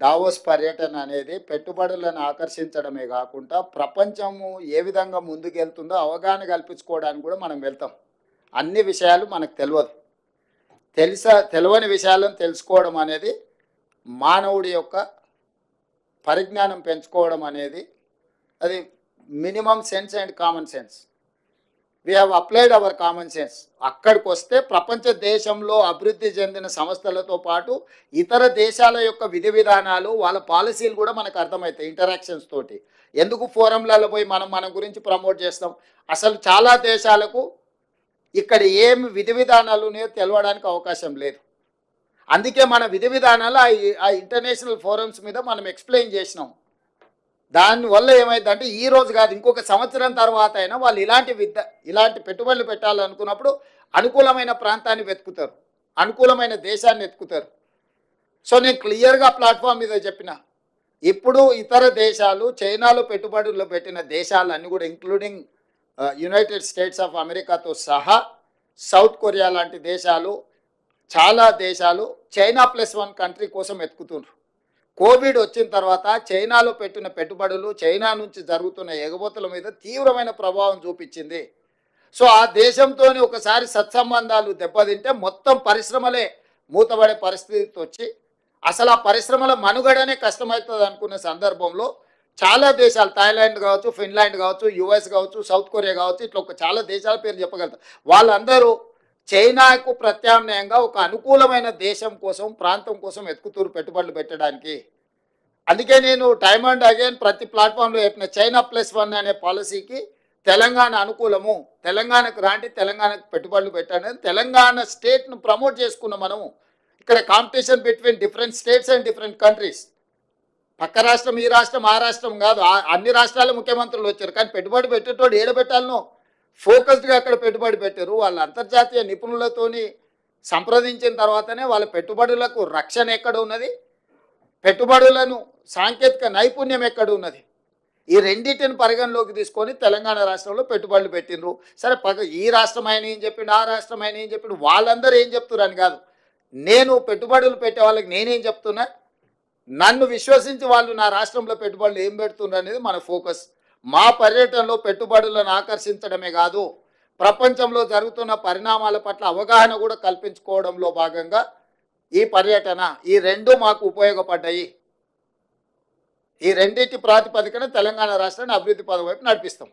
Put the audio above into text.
Davos పర్యటన అనేది పెట్టుబడులను ఆకర్షించడమే కాకుండా ప్రపంచము ఏ విధంగా ముందుకెళ్తుందో అవగాహన కల్పించుకోవడానికి కూడా మనం వెళ్తాం. అన్ని విషయాలు మనకు తెలియదు. తెలియని విషయాలను తెలుసుకోవడం అనేది మానవుడి యొక్క పరిజ్ఞానం పెంచుకోవడం అనేది అది minimum sense and common sense. We have applied our common sense. అక్కడికి వస్తే ప్రపంచ దేశంలో అభివృద్ధి చెందిన సంస్థలతో పాటు ఇతర దేశాల యొక్క విధి విధానాలు వాళ్ళ పాలసీలు కూడా మనకు అర్థమవుతాయి ఇంటరాక్షన్స్ తోటి. ఎందుకు ఫోరంలలో పోయి మన గురించి ప్రమోట్ చేస్తాం? అసలు చాలా దేశాలకు ఇక్కడ ఏమి విధి విధానాలు ఉన్నాయో తెలవడానికి అవకాశం లేదు. అందుకే మన విధి విధానాలు ఆ ఇంటర్నేషనల్ ఫోరమ్స్ మీద మనం ఎక్స్ప్లెయిన్ చేసినాం. దానివల్ల ఏమైందంటే ఈ రోజు కాదు ఇంకొక సంవత్సరం తర్వాత అయినా వాళ్ళు ఇలాంటి పెట్టుబడులు పెట్టాలనుకున్నప్పుడు అనుకూలమైన ప్రాంతాన్ని వెతుకుతారు, అనుకూలమైన దేశాన్ని వెతుకుతారు. సో నేను క్లియర్గా ప్లాట్ఫామ్ మీద చెప్పిన, ఇప్పుడు ఇతర దేశాలు చైనాలో పెట్టుబడులు పెట్టిన దేశాలన్నీ కూడా ఇంక్లూడింగ్ యునైటెడ్ స్టేట్స్ ఆఫ్ అమెరికాతో సహా సౌత్ కొరియా లాంటి దేశాలు, చాలా దేశాలు చైనా +1 కంట్రీ కోసం వెతుకుతున్నారు. కోవిడ్ వచ్చిన తర్వాత చైనాలో పెట్టిన పెట్టుబడులు చైనా నుంచి జరుగుతున్న ఎగబోతుల మీద తీవ్రమైన ప్రభావం చూపించింది. సో ఆ దేశంతో ఒకసారి సత్సంబంధాలు దెబ్బతింటే మొత్తం పరిశ్రమలే మూతపడే పరిస్థితి వచ్చి అసలు ఆ పరిశ్రమల మనుగడనే కష్టమవుతుంది అనుకున్న సందర్భంలో చాలా దేశాలు, థాయిలాండ్ కావచ్చు, ఫిన్లాండ్ కావచ్చు, యుఎస్ కావచ్చు, సౌత్ కొరియా కావచ్చు, ఇట్లా చాలా దేశాల పేరు చెప్పగలుగుతారు. వాళ్ళందరూ చైనాకు ప్రత్యామ్నాయంగా ఒక అనుకూలమైన దేశం కోసం, ప్రాంతం కోసం వెతుకుతూరు పెట్టుబడులు పెట్టడానికి. అందుకే నేను టైమ్ అండ్ అగైన్ ప్రతి ప్లాట్ఫామ్లో చెప్పిన చైనా +1 అనే పాలసీకి తెలంగాణ అనుకూలము, తెలంగాణకు రాంటి, తెలంగాణకు పెట్టుబడులు పెట్టండి. తెలంగాణ స్టేట్ను ప్రమోట్ చేసుకున్నాం మనము. ఇక్కడ competition between different states and different countries. పక్క రాష్ట్రం, ఈ రాష్ట్రం, ఆ రాష్ట్రం కాదు, అన్ని రాష్ట్రాల ముఖ్యమంత్రులు వచ్చారు. కానీ పెట్టుబడి పెట్టేటోడు ఏడబెట్టాలను ఫోకస్డ్గా అక్కడ పెట్టుబడి పెట్టారు. వాళ్ళ అంతర్జాతీయ నిపుణులతోని సంప్రదించిన తర్వాతనే వాళ్ళ పెట్టుబడులకు రక్షణ ఎక్కడ ఉన్నది, పెట్టుబడులను సాంకేతిక నైపుణ్యం ఎక్కడ ఉన్నది, ఈ రెండింటిని పరిగణలోకి తీసుకొని తెలంగాణ రాష్ట్రంలో పెట్టుబడులు పెట్టినరు. సరే ఈ రాష్ట్రం ఆయన ఏం చెప్పిండు, ఆ రాష్ట్రం ఆయన ఏం చెప్పిండు, వాళ్ళందరూ ఏం చెప్తున్నారు కాదు, నేను పెట్టుబడులు పెట్టే వాళ్ళకి నేనేం చెప్తున్నా, నన్ను విశ్వసించి వాళ్ళు నా రాష్ట్రంలో పెట్టుబడులు ఏం పెడుతున్నారు అనేది మన ఫోకస్. మా పర్యటనలో పెట్టుబడులను ఆకర్షించడమే కాదు, ప్రపంచంలో జరుగుతున్న పరిణామాల పట్ల అవగాహన కూడా కల్పించుకోవడంలో భాగంగా ఈ పర్యటన, ఈ రెండు మాకు ఉపయోగపడ్డాయి. ఈ రెండింటి ప్రాతిపదికన తెలంగాణ రాష్ట్రాన్ని అభివృద్ధి పదం వైపు నడిపిస్తాం.